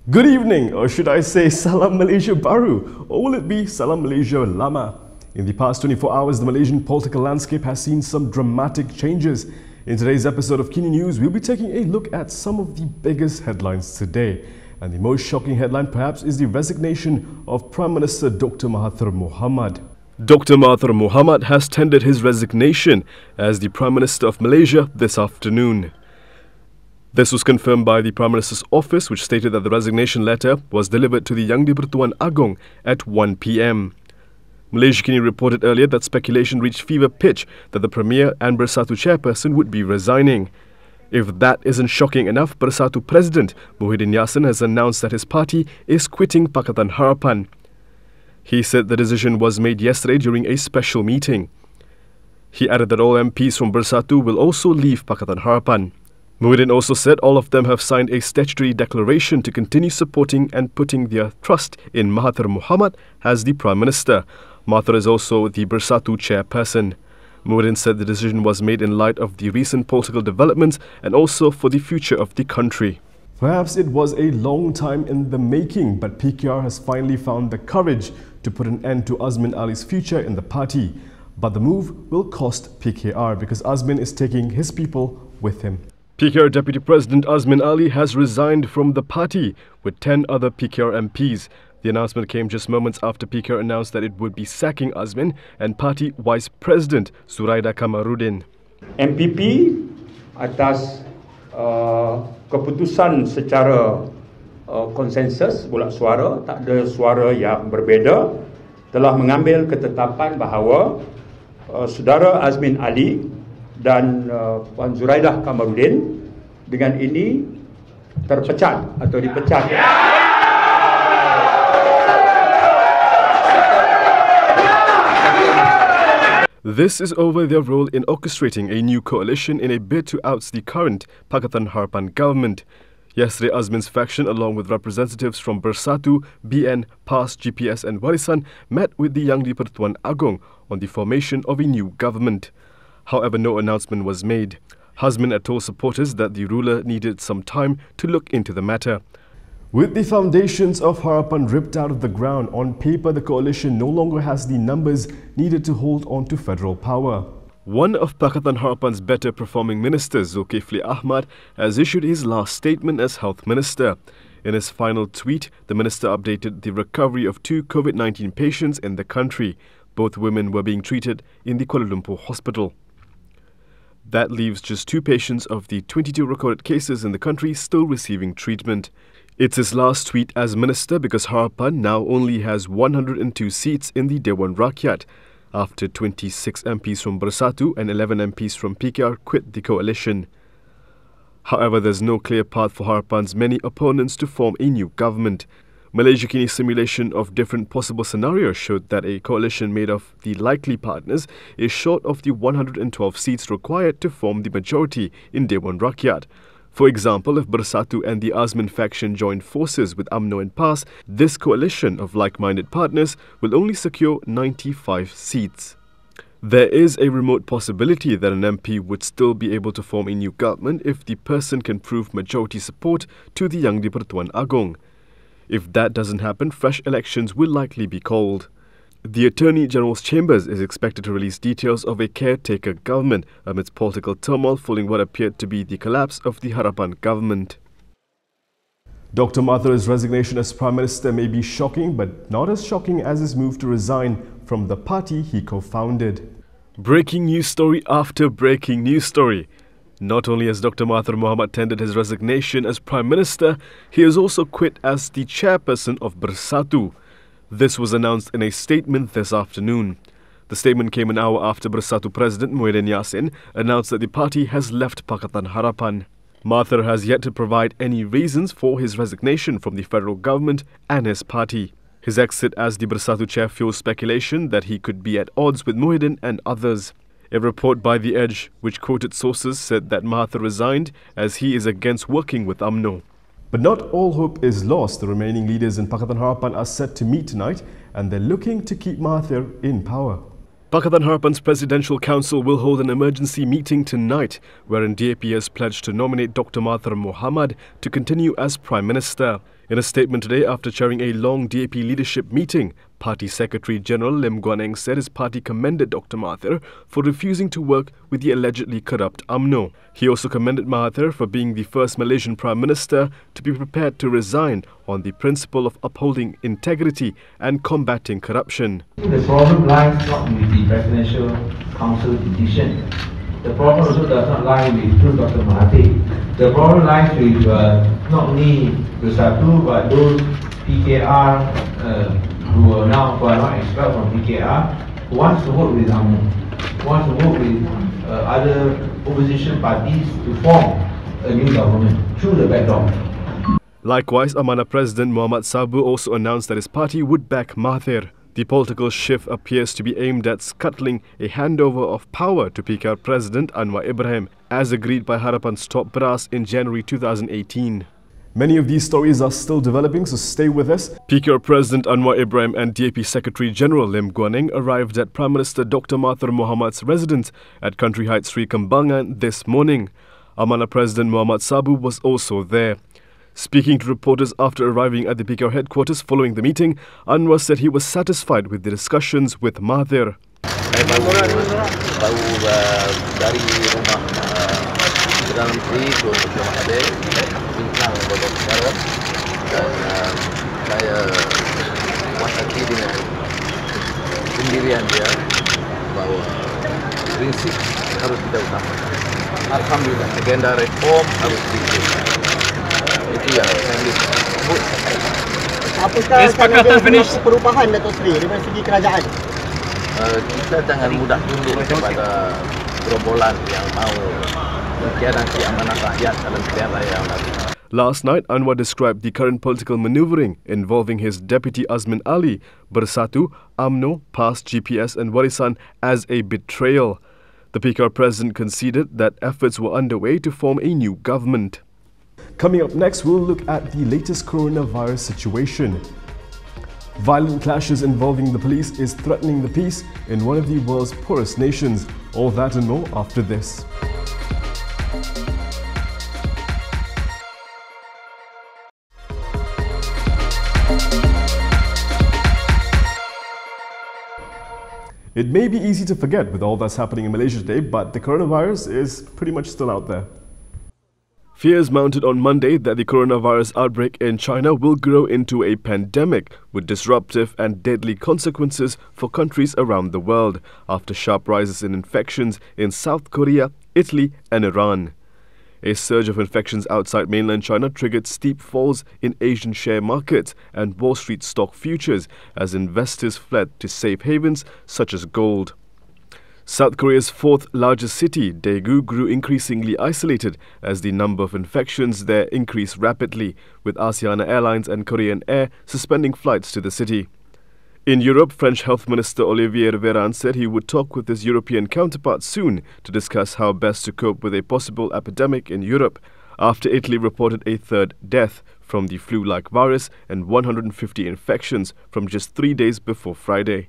Good evening, or should I say Salam Malaysia Baru, or will it be Salam Malaysia Lama? In the past 24 hours, the Malaysian political landscape has seen some dramatic changes. In today's episode of Kini News, we'll be taking a look at some of the biggest headlines today. And the most shocking headline perhaps is the resignation of Prime Minister Dr Mahathir Mohamad. Dr Mahathir Mohamad has tendered his resignation as the Prime Minister of Malaysia this afternoon. This was confirmed by the Prime Minister's office, which stated that the resignation letter was delivered to the young di-Pertuan Agong at 1 p.m. Malaysiakini reported earlier that speculation reached fever pitch that the Premier and Bersatu chairperson would be resigning. If that isn't shocking enough, Bersatu President Muhyiddin Yassin has announced that his party is quitting Pakatan Harapan. He said the decision was made yesterday during a special meeting. He added that all MPs from Bersatu will also leave Pakatan Harapan. Muhyiddin also said all of them have signed a statutory declaration to continue supporting and putting their trust in Mahathir Mohamad as the Prime Minister. Mahathir is also the Bersatu chairperson. Muhyiddin said the decision was made in light of the recent political developments and also for the future of the country. Perhaps it was a long time in the making, but PKR has finally found the courage to put an end to Azmin Ali's future in the party. But the move will cost PKR because Azmin is taking his people with him. PKR Deputy President Azmin Ali has resigned from the party with 10 other PKR MPs. The announcement came just moments after PKR announced that it would be sacking Azmin and Party Vice President Zuraida Kamarudin. MPP atas keputusan secara konsensus bulat suara, tak ada suara yang berbeza, telah mengambil ketetapan bahawa saudara Azmin Ali dan Puan Zuraidah Kamarudin dengan ini terpecat atau dipecat. This is over their role in orchestrating a new coalition in a bid to oust the current Pakatan Harapan government. Yesterday, Azmin's faction, along with representatives from Bersatu, BN, PAS, GPS and Warisan, met with the young di-Pertuan Agong on the formation of a new government. However, no announcement was made. Azmin had told supporters that the ruler needed some time to look into the matter. With the foundations of Harapan ripped out of the ground, on paper the coalition no longer has the numbers needed to hold on to federal power. One of Pakatan Harapan's better performing ministers, Zulkifli Ahmad, has issued his last statement as health minister. In his final tweet, the minister updated the recovery of 2 COVID-19 patients in the country. Both women were being treated in the Kuala Lumpur hospital. That leaves just 2 patients of the 22 recorded cases in the country still receiving treatment. It's his last tweet as minister because Harapan now only has 102 seats in the Dewan Rakyat, after 26 MPs from Bersatu and 11 MPs from PKR quit the coalition. However, there's no clear path for Harapan's many opponents to form a new government. Malaysiakini's simulation of different possible scenarios showed that a coalition made of the likely partners is short of the 112 seats required to form the majority in Dewan Rakyat. For example, if Bersatu and the Azmin faction join forces with UMNO and PAS, this coalition of like-minded partners will only secure 95 seats. There is a remote possibility that an MP would still be able to form a new government if the person can prove majority support to the young di-Pertuan Agong. If that doesn't happen, fresh elections will likely be called. The Attorney General's Chambers is expected to release details of a caretaker government amidst political turmoil following what appeared to be the collapse of the Harapan government. Dr Mahathir's resignation as Prime Minister may be shocking, but not as shocking as his move to resign from the party he co-founded. Breaking news story after breaking news story. Not only has Dr Mahathir Mohamad tendered his resignation as Prime Minister, he has also quit as the chairperson of Bersatu. This was announced in a statement this afternoon. The statement came an hour after Bersatu President Muhyiddin Yassin announced that the party has left Pakatan Harapan. Mahathir has yet to provide any reasons for his resignation from the federal government and his party. His exit as the Bersatu chair fuels speculation that he could be at odds with Muhyiddin and others. A report by The Edge, which quoted sources, said that Mahathir resigned as he is against working with UMNO. But not all hope is lost. The remaining leaders in Pakatan Harapan are set to meet tonight and they're looking to keep Mahathir in power. Pakatan Harapan's Presidential Council will hold an emergency meeting tonight, wherein DAP has pledged to nominate Dr Mahathir Mohamad to continue as Prime Minister. In a statement today after chairing a long DAP leadership meeting, Party Secretary General Lim Guan Eng said his party commended Dr Mahathir for refusing to work with the allegedly corrupt UMNO. He also commended Mahathir for being the first Malaysian Prime Minister to be prepared to resign on the principle of upholding integrity and combating corruption. The problem lies not with the Presidential Council decision. The problem also does not lie with Dr Mahathir. The problem lies with not only Bersatu but those PKR who are not expelled from PKR, who wants to work with UMNO, who wants to work with other opposition parties to form a new government through the back door. Likewise, Amanah President Muhammad Sabu also announced that his party would back Mahathir. The political shift appears to be aimed at scuttling a handover of power to PKR President Anwar Ibrahim, as agreed by Harapan's top brass in January 2018. Many of these stories are still developing, so stay with us. PKR President Anwar Ibrahim and DAP Secretary General Lim Guan Eng arrived at Prime Minister Dr Mahathir Mohamad's residence at Country Heights, Sri Kembangan this morning. Amanah President Muhammad Sabu was also there. Speaking to reporters after arriving at the PKR headquarters following the meeting, Anwar said he was satisfied with the discussions with Mahathir. Baru dari rumah Perdana Menteri Dr Mahathir bincang beberapa perkara dan saya puas hati dengan pendirian dia bahawa prinsip harus kita utamakan. Alhamdulillah, agenda reform harus dilakukan. Itu yang saya sebut. Apakah kesepakatan finish perubahan Datuk Seri dari segi kerajaan? Kita jangan mudah tunduk kepada gerombolan yang mahu mengkhianati amanah rakyat dalam pilihan raya yang lalu. Last night, Anwar described the current political manoeuvring involving his deputy Azmin Ali, Bersatu, UMNO, PAS, GPS and Warisan as a betrayal. The PKR president conceded that efforts were underway to form a new government. Coming up next, we'll look at the latest coronavirus situation. Violent clashes involving the police is threatening the peace in one of the world's poorest nations. All that and more after this. It may be easy to forget with all that's happening in Malaysia today, but the coronavirus is pretty much still out there. Fears mounted on Monday that the coronavirus outbreak in China will grow into a pandemic with disruptive and deadly consequences for countries around the world after sharp rises in infections in South Korea, Italy and Iran. A surge of infections outside mainland China triggered steep falls in Asian share markets and Wall Street stock futures as investors fled to safe havens such as gold. South Korea's fourth largest city, Daegu, grew increasingly isolated as the number of infections there increased rapidly, with Asiana Airlines and Korean Air suspending flights to the city. In Europe, French Health Minister Olivier Véran said he would talk with his European counterpart soon to discuss how best to cope with a possible epidemic in Europe, after Italy reported a third death from the flu-like virus and 150 infections from just 3 days before Friday.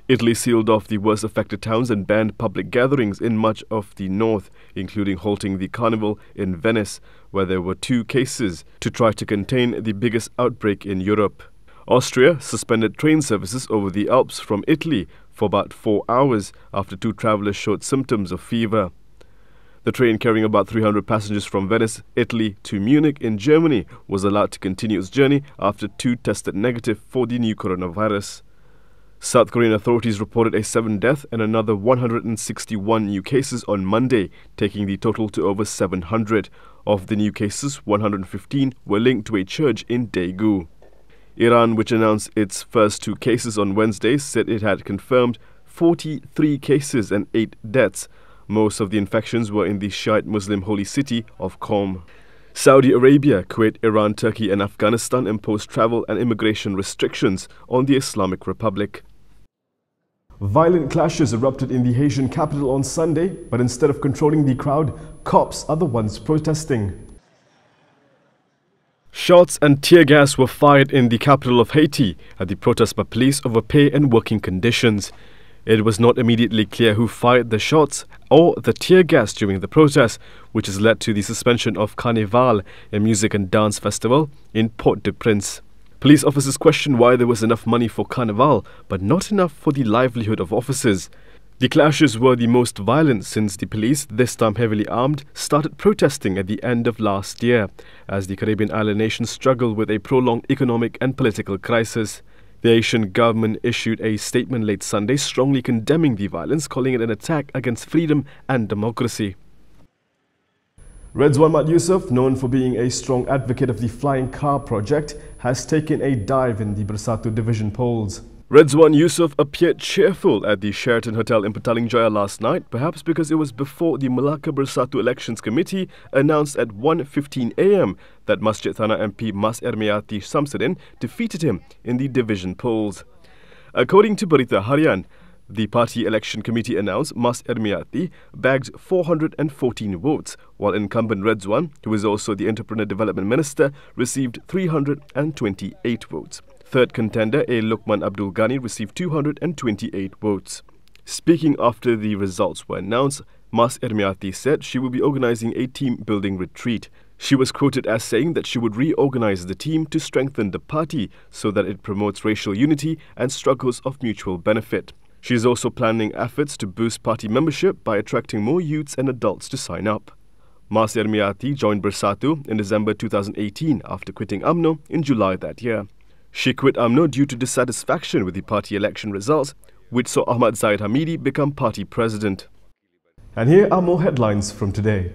Italy sealed off the worst affected towns and banned public gatherings in much of the north, including halting the carnival in Venice, where there were 2 cases, to try to contain the biggest outbreak in Europe. Austria suspended train services over the Alps from Italy for about 4 hours after 2 travellers showed symptoms of fever. The train carrying about 300 passengers from Venice, Italy to Munich in Germany was allowed to continue its journey after 2 tested negative for the new coronavirus. South Korean authorities reported a 7th death and another 161 new cases on Monday, taking the total to over 700. Of the new cases, 115 were linked to a church in Daegu. Iran, which announced its first 2 cases on Wednesday, said it had confirmed 43 cases and 8 deaths. Most of the infections were in the Shiite Muslim holy city of Qom. Saudi Arabia, Kuwait, Iran, Turkey and Afghanistan imposed travel and immigration restrictions on the Islamic Republic. Violent clashes erupted in the Haitian capital on Sunday, but instead of controlling the crowd, cops are the ones protesting. Shots and tear gas were fired in the capital of Haiti at the protest by police over pay and working conditions. It was not immediately clear who fired the shots or the tear gas during the protest, which has led to the suspension of Carnival, a music and dance festival in Port-au-Prince. Police officers questioned why there was enough money for Carnival, but not enough for the livelihood of officers. The clashes were the most violent since the police, this time heavily armed, started protesting at the end of last year, as the Caribbean island nation struggled with a prolonged economic and political crisis. The Asian government issued a statement late Sunday strongly condemning the violence, calling it an attack against freedom and democracy. Redzwan Mat Yusof, known for being a strong advocate of the Flying Car project, has taken a dive in the Bersatu division polls. Redzwan Yusof appeared cheerful at the Sheraton Hotel in Petaling Jaya last night, perhaps because it was before the Melaka Bersatu Elections Committee announced at 1:15 a.m. that Masjid Thana MP Mas Ermiati Samsudin defeated him in the division polls. According to Berita Harian, the party election committee announced Mas Ermiati bagged 414 votes, while incumbent Redzwan, who is also the Entrepreneur Development Minister, received 328 votes. Third contender, A. Luqman Abdul Ghani, received 228 votes. Speaking after the results were announced, Mas Ermiati said she will be organising a team-building retreat. She was quoted as saying that she would reorganise the team to strengthen the party so that it promotes racial unity and struggles of mutual benefit. She is also planning efforts to boost party membership by attracting more youths and adults to sign up. Mas Ermiati joined Bersatu in December 2018 after quitting UMNO in July that year. She quit UMNO due to dissatisfaction with the party election results, which saw Ahmad Zaid Hamidi become party president. And here are more headlines from today.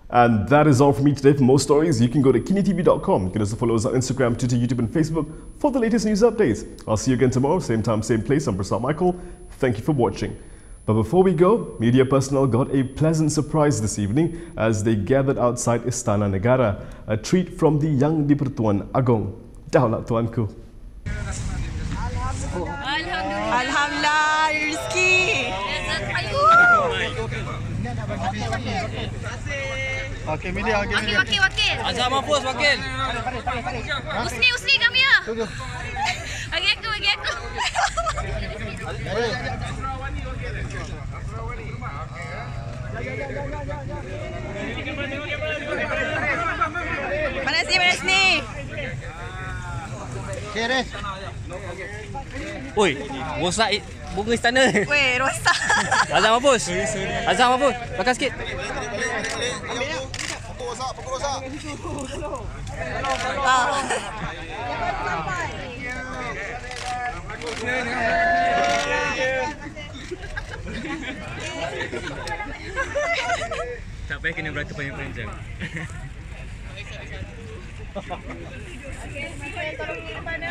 And that is all from me today. For more stories, you can go to KiniTV.com. You can also follow us on Instagram, Twitter, YouTube and Facebook for the latest news updates. I'll see you again tomorrow, same time, same place. I'm Bersatu Michael. Thank you for watching. But before we go, media personnel got a pleasant surprise this evening as they gathered outside Istana Negara, a treat from the young di-Pertuan Agong. Daulat tuanku. Alhamdulillah, rezeki. Okey, media, okey. Wakil. Azam Mahfuz, wakil. Usni kami ya. Bagi aku. Mana sini? Cheers. Oi, rosak bunga istana. Weh, rosak. Azam Mahfuz. Belakang sikit. Pukul rosak. Tak payah kena berata panjang-panjang. Tolong ni mana?